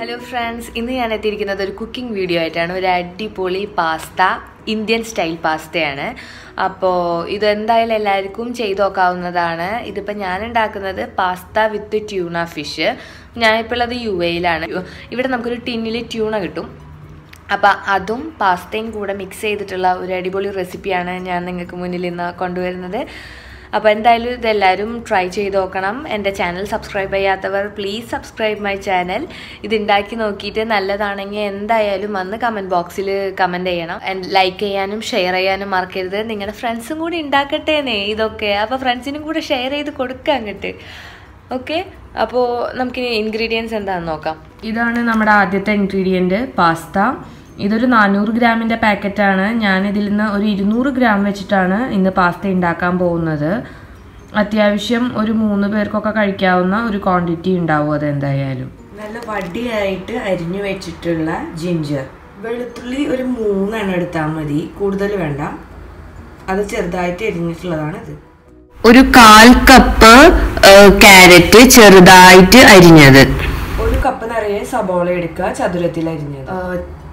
Hello friends, ഇന്ന് ഞാൻ എത്തിയിരിക്കുന്നത് ഒരു കുക്കിംഗ് വീഡിയോ ആയിട്ടാണ്. ഒരു അടിപൊളി പാസ്ത, ഇന്ത്യൻ സ്റ്റൈൽ പാസ്തയാണ്. അപ്പോൾ ഇതെന്തായാലും എല്ലാവർക്കും ചെയ്ത് നോക്കാവുന്നതാണ്. ഇതിപ്പോൾ ഞാൻ ഉണ്ടാക്കുന്നത് പാസ്ത വിത്ത് ട്യൂണ ഫിഷ്. ഞാനിപ്പോൾ ഉള്ളത് UAE-ലാണ്. ഇവിടെ നമുക്കൊരു ടിന്നിൽ ട്യൂണ കിട്ടും. അപ്പോൾ അതും പാസ്തയും കൂടെ മിക്സ് ചെയ്തിട്ടുള്ള ഒരു അടിപൊളി റെസിപ്പിയാണ് ഞാൻ നിങ്ങൾക്ക് മുന്നിൽ ഇന്ന് കൊണ്ടുവരുന്നത്. അപ്പോൾ എന്തായാലും ഇതെല്ലാവരും ട്രൈ ചെയ്ത് നോക്കണം. എൻ്റെ ചാനൽ സബ്സ്ക്രൈബ് ചെയ്യാത്തവർ പ്ലീസ് സബ്സ്ക്രൈബ് മൈ ചാനൽ. ഇതുണ്ടാക്കി നോക്കിയിട്ട് നല്ലതാണെങ്കിൽ എന്തായാലും വന്ന് കമൻറ്റ് ബോക്സിൽ കമൻറ്റ് ചെയ്യണം. ലൈക്ക് ചെയ്യാനും ഷെയർ ചെയ്യാനും മറക്കരുത്. നിങ്ങളുടെ ഫ്രണ്ട്സും കൂടി ഉണ്ടാക്കട്ടേന്നേ ഇതൊക്കെ. അപ്പോൾ ഫ്രണ്ട്സിനും കൂടെ ഷെയർ ചെയ്ത് കൊടുക്കുക അങ്ങോട്ട്. ഓക്കെ, അപ്പോൾ നമുക്കിനി ഇൻഗ്രീഡിയൻസ് എന്താണെന്ന് നോക്കാം. ഇതാണ് നമ്മുടെ ആദ്യത്തെ ഇൻഗ്രീഡിയൻറ്റ്, പാസ്ത. ഇതൊരു 400 ഗ്രാമിൻ്റെ പാക്കറ്റാണ്. ഞാനിതിൽ നിന്ന് ഒരു 200 ഗ്രാം വെച്ചിട്ടാണ് ഇന്ന് പാസ്ത ഉണ്ടാക്കാൻ പോകുന്നത്. അത്യാവശ്യം ഒരു 3 പേർക്കൊക്കെ കഴിക്കാവുന്ന ഒരു ക്വാണ്ടിറ്റി ഉണ്ടാവും. അതെന്തായാലും നല്ല വടിയായിട്ട് അരിഞ്ഞു വെച്ചിട്ടുള്ള ജിഞ്ചർ, വെളുത്തുള്ളി ഒരു 3 എണ്ണം എടുത്താൽ മതി, കൂടുതൽ വേണ്ട. അത് ചെറുതായിട്ട് അരിഞ്ഞിട്ടുള്ളതാണ് ഇത്. ഒരു 1/4 കപ്പ് ക്യാരറ്റ് ചെറുതായിട്ട് അരിഞ്ഞത്. ഒരു കപ്പ് നിറയെ സബോള എടുക്കുക, ചതുരത്തിൽ അരിഞ്ഞത്.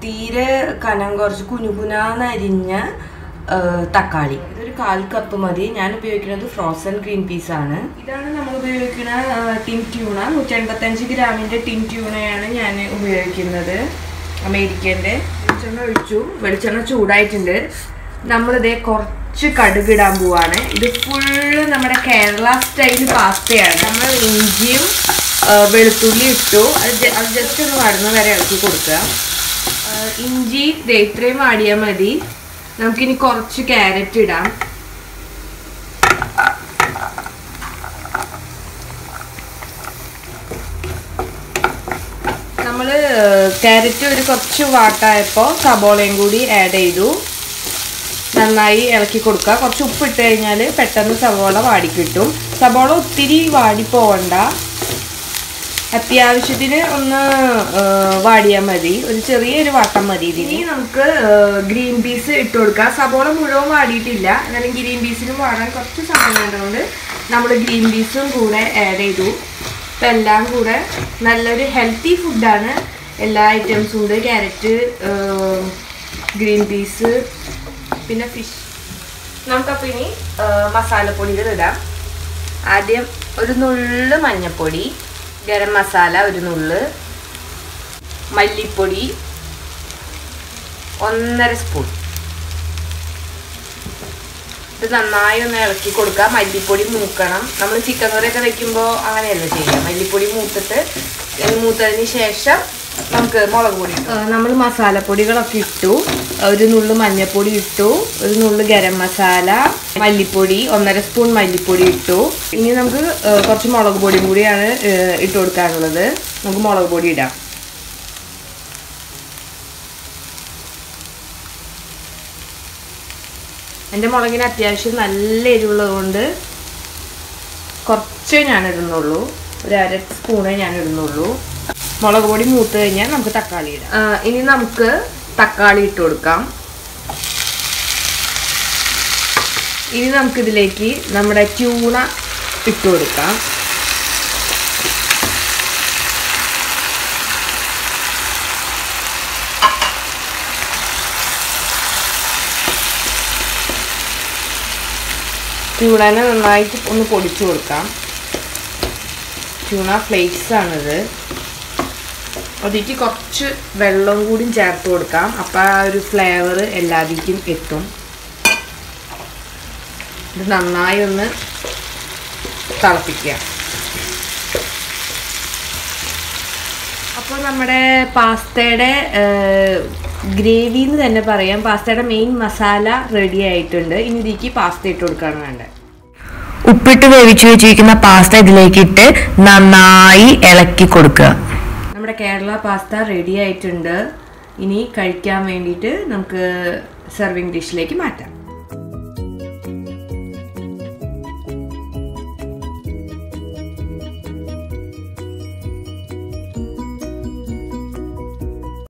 തീരെ കനം കുറച്ച് കുനുകുനാന്ന് അരിഞ്ഞ തക്കാളി. ഇതൊരു 1/4 കപ്പ് മതി. ഞാൻ ഉപയോഗിക്കുന്നത് ഫ്രോസൺ ഗ്രീൻ പീസ് ആണ്. ഇതാണ് നമ്മൾ ഉപയോഗിക്കുന്ന ടിൻ ട്യൂണ. 185 ഗ്രാമിൻ്റെ ടിൻ ട്യൂണയാണ് ഞാൻ ഉപയോഗിക്കുന്നത്, അമേരിക്കൻ്റെ. വെളിച്ചെണ്ണ ഒഴിച്ചു, വെളിച്ചെണ്ണ ചൂടായിട്ടുണ്ട്. നമ്മളിതേ കുറച്ച് കടുകിടാൻ പോവാണ്. ഇത് ഫുള്ള് നമ്മുടെ കേരള സ്റ്റൈൽ പാസ്തയാണ്. നമ്മൾ ഇഞ്ചിയും വെളുത്തുള്ളി ഇട്ടു. അത് ജസ്റ്റ് ഒന്ന് വടന്ന് വരെ ഇളക്കി കൊടുക്കുക. ഇഞ്ചി ഇത്രയും വാടിയാൽ മതി. നമുക്കിനി കുറച്ച് ക്യാരറ്റ് ഇടാം. നമ്മൾ ക്യാരറ്റ് ഒരു കുറച്ച് വാട്ടായപ്പോൾ സബോളയും കൂടി ആഡ് ചെയ്തു. നന്നായി ഇളക്കി കൊടുക്കുക. കുറച്ച് ഉപ്പിട്ട് കഴിഞ്ഞാൽ പെട്ടെന്ന് സബോള വാടിക്കിട്ടും. സബോള ഒത്തിരി വാടിപ്പോവണ്ട, അത്യാവശ്യത്തിന് ഒന്ന് വാടിയാൽ മതി. ഒരു ചെറിയൊരു വാട്ടം മതി. ഇനി നമുക്ക് ഗ്രീൻ പീസ് ഇട്ട് കൊടുക്കാം. സബോള മുഴുവൻ വാടിയിട്ടില്ല, എന്നാലും ഗ്രീൻ പീസിനും വാടാൻ കുറച്ച് സമയം വേണ്ടതുകൊണ്ട് നമ്മൾ ഗ്രീൻ പീസും കൂടെ ആഡ് ചെയ്തു. ഇപ്പം എല്ലാം കൂടെ നല്ലൊരു ഹെൽത്തി ഫുഡാണ്. എല്ലാ ഐറ്റംസും ഉണ്ട്. ക്യാരറ്റ്, ഗ്രീൻ പീസ്, പിന്നെ ഫിഷ്. നമുക്കപ്പോൾ ഇനി മസാലപ്പൊടികൾ ഇടാം. ആദ്യം ഒരു നുള്ള് മഞ്ഞൾപ്പൊടി, ഗരം മസാല ഒരു നുള്ള്, മല്ലിപ്പൊടി 1.5 സ്പൂൺ. ഇത് നന്നായി ഒന്ന് ഇളക്കി കൊടുക്കുക. മല്ലിപ്പൊടി മൂക്കണം. നമ്മൾ ചിക്കൻ കറിയൊക്കെ വെക്കുമ്പോൾ അങ്ങനെയല്ല ചെയ്യുക. മല്ലിപ്പൊടി മൂത്തതിന് ശേഷം നമുക്ക് മുളക് പൊടി. നമ്മൾ മസാലപ്പൊടികളൊക്കെ ഇട്ടു. ഒരു നുള്ളു മഞ്ഞൾപ്പൊടി ഇട്ടു, ഒരു നുള്ളു ഗരം മസാല, മല്ലിപ്പൊടി 1.5 സ്പൂൺ മല്ലിപ്പൊടി ഇട്ടു. ഇനി നമുക്ക് കുറച്ച് മുളക് പൊടിയും കൂടിയാണ് ഇട്ട് കൊടുക്കാനുള്ളത്. നമുക്ക് മുളക് പൊടി ഇടാം. എൻ്റെ മുളകിന് അത്യാവശ്യം നല്ല എരിവുള്ളത് കൊണ്ട് കുറച്ചേ ഞാൻ ഇടുന്നുള്ളൂ. ഒരു 1/2 സ്പൂണേ ഞാൻ ഇടുന്നുള്ളൂ. മുളക് പൊടി മൂത്ത് കഴിഞ്ഞാൽ നമുക്ക് തക്കാളി ഇടാം. ഇനി നമുക്ക് തക്കാളി ഇട്ട് കൊടുക്കാം. ഇനി നമുക്കിതിലേക്ക് നമ്മുടെ ട്യൂണ ഇട്ട് കൊടുക്കാം. ട്യൂണനെ നന്നായിട്ട് ഒന്ന് പൊടിച്ചു കൊടുക്കാം. ട്യൂണ ഫ്ലേക്സ് ആണിത്. അതിലേക്ക് കുറച്ച് വെള്ളം കൂടി ചേർത്ത് കൊടുക്കാം. അപ്പം ആ ഒരു ഫ്ലേവർ എല്ലാതിലേക്കും എത്തും. ഇത് നന്നായി ഒന്ന് തിളപ്പിക്കുക. അപ്പോൾ നമ്മുടെ പാസ്തയുടെ ഗ്രേവി എന്ന് തന്നെ പറയാം. പാസ്തയുടെ മെയിൻ മസാല റെഡി ആയിട്ടുണ്ട്. ഇനി ഇതിലേക്ക് പാസ്ത ഇട്ട് കൊടുക്കുകയാണ് വേണ്ടത്. ഉപ്പിട്ട് വേവിച്ച് വെച്ചിരിക്കുന്ന പാസ്ത ഇതിലേക്കിട്ട് നന്നായി ഇളക്കി കൊടുക്കുക. നമ്മുടെ കേരള പാസ്ത റെഡി ആയിട്ടുണ്ട്. ഇനി കഴിക്കാൻ വേണ്ടിയിട്ട് നമുക്ക് സെർവിങ് ഡിഷിലേക്ക് മാറ്റാം.